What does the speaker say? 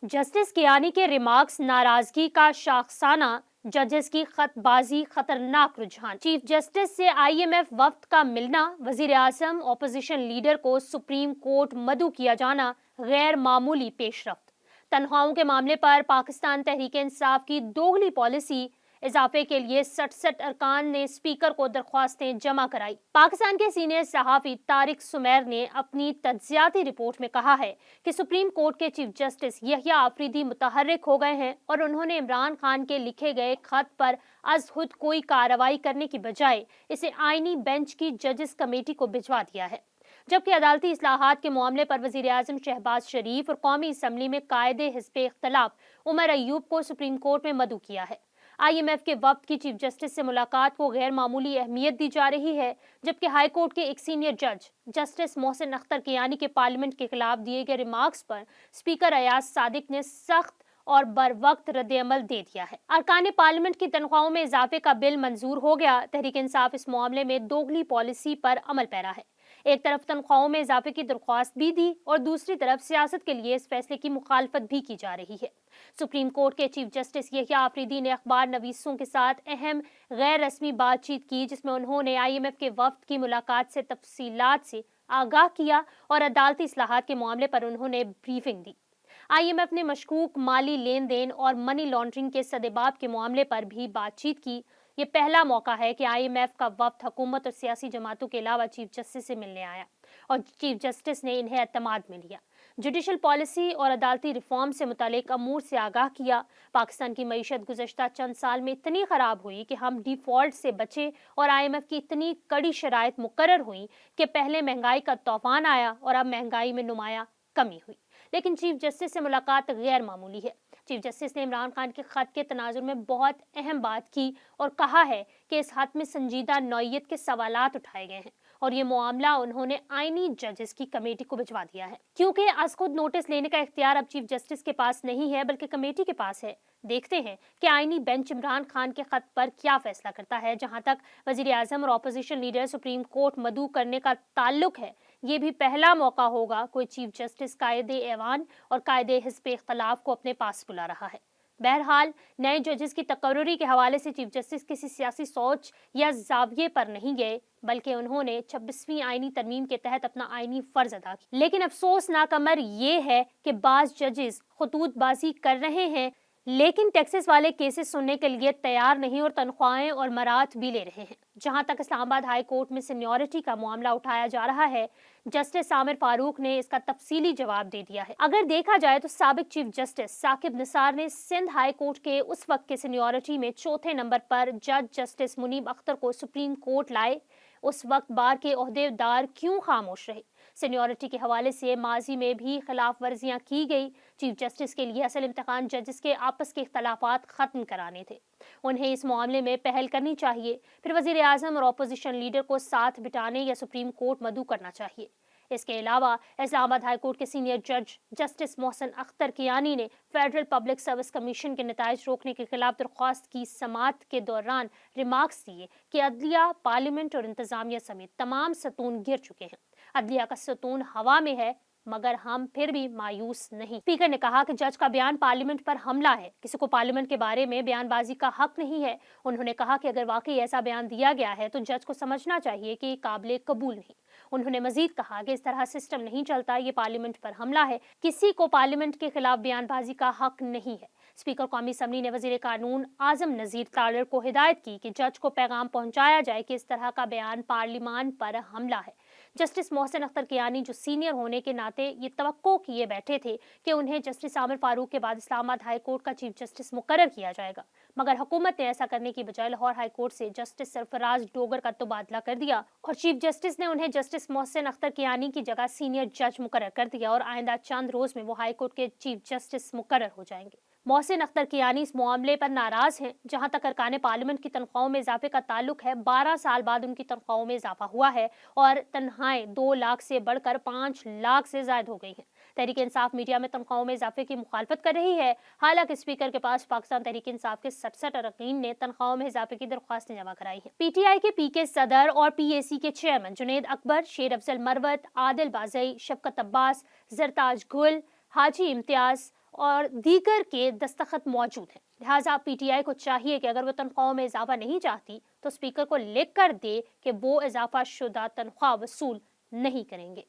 Justice Kiani के remarks नाराजगी का शाखसाना, जजेस की खतबाजी खतरनाक रुझान। चीफ जस्टिस से आईएमएफ वफ्द का मिलना, वजीर आजम ऑपोजिशन लीडर को सुप्रीम कोर्ट मदऊ किया जाना, गैर मामूली पेशरफ्त। तनख्वाहों के मामले पर पाकिस्तान तहरीक इंसाफ की दोगली पॉलिसी, इजाफे के लिए 67 अरकान ने स्पीकर को दरख्वास्तें जमा कराई। पाकिस्तान के सीनियर सहाफी तारिक सुमैर ने अपनी तज्जियाती रिपोर्ट में कहा है कि सुप्रीम कोर्ट के चीफ जस्टिस यहिया आफरीदी मुतहर्रिक हो गए हैं और उन्होंने इमरान खान के लिखे गए खत पर अज खुद कोई कार्रवाई करने की बजाय इसे आईनी बेंच की जजेस कमेटी को भिजवा दिया है। जबकि अदालती इस्लाहात के मामले पर वजीर आजम शहबाज शरीफ और कौमी असम्बली में कायदे हिस्ब इख्तलाफ उमर अयूब को सुप्रीम कोर्ट में मदऊ किया है। आईएमएफ के वफ्द की चीफ जस्टिस से मुलाकात को गैर मामूली अहमियत दी जा रही है, जबकि हाई कोर्ट के एक सीनियर जज जस्टिस मोहसिन अख्तर कियानी के पार्लियामेंट के खिलाफ दिए गए रिमार्क्स पर स्पीकर अयाज सादिक ने सख्त और बर वक्त रद्द-ए-अमल दे दिया है। अरकान पार्लियामेंट की तनख्वाहों में इजाफे का बिल मंजूर हो गया। तहरीक इंसाफ इस मामले में दोगली पॉलिसी पर अमल पैरा है। एक तरफ तनख्वाहों में इजाफे की दरख्वास्त भी दी और दूसरी तरफ सियासत के लिए इस फैसले की मुखालफत भी की जा रही है। सुप्रीम कोर्ट के चीफ जस्टिस यहिया आफरीदी ने अखबार नवीसों के साथ अहम गैर रस्मी बातचीत की, जिसमें उन्होंने आईएमएफ के वफ्द की मुलाकात से तफसीलात से आगाह किया और अदालती इस्लाहात के मामले पर उन्होंने ब्रीफिंग दी। आईएमएफ ने मशकूक माली लेन देन और मनी लॉन्ड्रिंग के सदेबाब के मामले पर भी बातचीत की। ये पहला मौका है कि आईएमएफ का वफ्द हुकूमत और सियासी जमातों के अलावा चीफ जस्टिस से मिलने आया और चीफ जस्टिस ने इन्हें एतमाद में लिया, जुडिशल पॉलिसी और अदालती रिफॉर्म से मुतालिक अमूर से आगाह किया। पाकिस्तान की मईशत गुज़श्ता चंद साल में इतनी ख़राब हुई कि हम डिफ़ॉल्ट से बचे और आईएमएफ की इतनी कड़ी शराइत मुकर्रर हुई कि पहले महंगाई का तूफान आया और अब महंगाई में नुमाया कमी हुई। लेकिन चीफ जस्टिस से मुलाकात गैर मामूली है। चीफ जस्टिस ने इमरान खान के खत के तनाजुर में बहुत अहम बात की और कहा है कि इस खत में संजीदा नौइयत के सवालात उठाए गए हैं और ये मामला उन्होंने आईनी जजेस की कमेटी को भिजवा दिया है, क्योंकि आज खुद नोटिस लेने का इख्तियार अब चीफ जस्टिस के पास नहीं है बल्कि कमेटी के पास है। देखते हैं कि आईनी बेंच इमरान खान के खत पर क्या फैसला करता है। जहां तक वजीर आजम और अपोजिशन लीडर सुप्रीम कोर्ट मदऊ करने का ताल्लुक है, ये भी पहला मौका होगा कोई चीफ जस्टिस कायदे ऐवान और कायदे हिस्ब इख्तलाफ को अपने पास बुला रहा है। बहरहाल नए जजेस की तकर्रुरी के हवाले से चीफ जस्टिस किसी सियासी सोच या जाविये पर नहीं गए, बल्कि उन्होंने 26वीं आईनी तरमीम के तहत अपना आईनी फर्ज अदा किया। लेकिन अफसोसनाक अमर ये है कि बाज जजेस खतूतबाजी कर रहे हैं, लेकिन टैक्सेस वाले केसेस सुनने के लिए तैयार नहीं और तनख्वाहें और मरात भी ले रहे हैं। जहां तक इस्लामाबाद हाई कोर्ट में सीनियरिटी का मामला उठाया जा रहा है, जस्टिस आमिर फारूक ने इसका तफसीली जवाब दे दिया है। अगर देखा जाए तो साबिक चीफ जस्टिस साकिब निसार ने सिंध हाई कोर्ट के उस वक्त के सीनियरिटी में चौथे नंबर पर जज जस्टिस मुनीब अख्तर को सुप्रीम कोर्ट लाए। उस वक्त बार के ओहदेदार क्यों खामोश रहे? सीनियरिटी के हवाले से माजी में भी खिलाफ वर्जियां की गई। चीफ जस्टिस के लिए असल इम्तिहान जजेस के आपस के इख्तलाफात खत्म कराने थे। उन्हें इस मामले में पहल करनी चाहिए, फिर वजीर आजम और अपोजिशन लीडर को साथ बिठाने या सुप्रीम कोर्ट मदऊ करना चाहिए। इसके अलावा इस्लामाबाद हाई कोर्ट के सीनियर जज जस्टिस मोहसिन अख्तर कियानी ने फेडरल पब्लिक सर्विस कमीशन के नताइज रोकने के खिलाफ दरख्वास्त की समाअत के दौरान रिमार्क्स दिए कि अदलिया, पार्लियामेंट और इंतजामिया समेत तमाम सतून गिर चुके हैं। अदलिया का सतून हवा में है, मगर हम फिर भी मायूस नहीं। स्पीकर ने कहा कि जज का बयान पार्लियामेंट पर हमला है, किसी को पार्लियामेंट के बारे में बयानबाजी का हक नहीं है। उन्होंने कहा कि अगर वाकई ऐसा बयान दिया गया है तो जज को समझना चाहिए कि काबिल कबूल नहीं। उन्होंने मजीद कहा कि इस तरह सिस्टम नहीं चलता, ये पार्लियामेंट पर हमला है, किसी को पार्लियामेंट के खिलाफ बयानबाजी का हक नहीं है। स्पीकर कौमी असम्बली ने वजीर कानून आजम नजीर तालर को हिदायत की कि जज को पैगाम पहुंचाया जाए कि इस तरह का बयान पार्लियामान पर हमला है। जस्टिस मोहसिन अख्तर कियानी जो सीनियर होने के नाते ये तवक्को किए बैठे थे कि उन्हें जस्टिस आमिर फारूक के बाद इस्लामाबाद हाई कोर्ट का चीफ जस्टिस मुकर्रर किया जाएगा, मगर हुकूमत ने ऐसा करने की बजाय लाहौर हाई कोर्ट से जस्टिस सरफराज डोगर का तबादला कर दिया और चीफ जस्टिस ने उन्हें जस्टिस मोहसिन अख्तर कियानी की जगह सीनियर जज मुकर्रर कर दिया और आइंदा चंद रोज में वो हाई कोर्ट के चीफ जस्टिस मुकर्रर हो जाएंगे। मोहसिन अख्तर कियानी इस मामले पर नाराज हैं। जहां तक अरकान पार्लियामेंट की तनख्वाहों में इजाफे का ताल्लुक है, 12 साल बाद उनकी तनख्वाहों में इजाफा हुआ है और तनख्वाहें 2 लाख से बढ़कर 5 लाख से ज्यादा हो गई हैं। तहरीक इंसाफ मीडिया में तनख्वाहों में इजाफे की मुखालफत कर रही है। हालांकि स्पीकर के पास पाकिस्तान तहरीक इंसाफ के 67 अरकान ने तनख्वाहों में इजाफे की दरख्वास्तें जमा कराई हैं। पीटीआई के पीके सदर और पीएसी के चेयरमैन जुनैद अकबर, शेर अफजल मरवत, आदिल बाजई, शफकत अब्बास, जरताज गुल, हाजी इम्तियाज اور دیگر کے دستخط موجود ہیں۔ لہٰذا پی ٹی آئی کو چاہیے کہ اگر وہ تنخواہوں میں اضافہ نہیں چاہتی تو اسپیکر کو لکھ کر دے کہ وہ اضافہ شدہ تنخواہ وصول نہیں کریں گے۔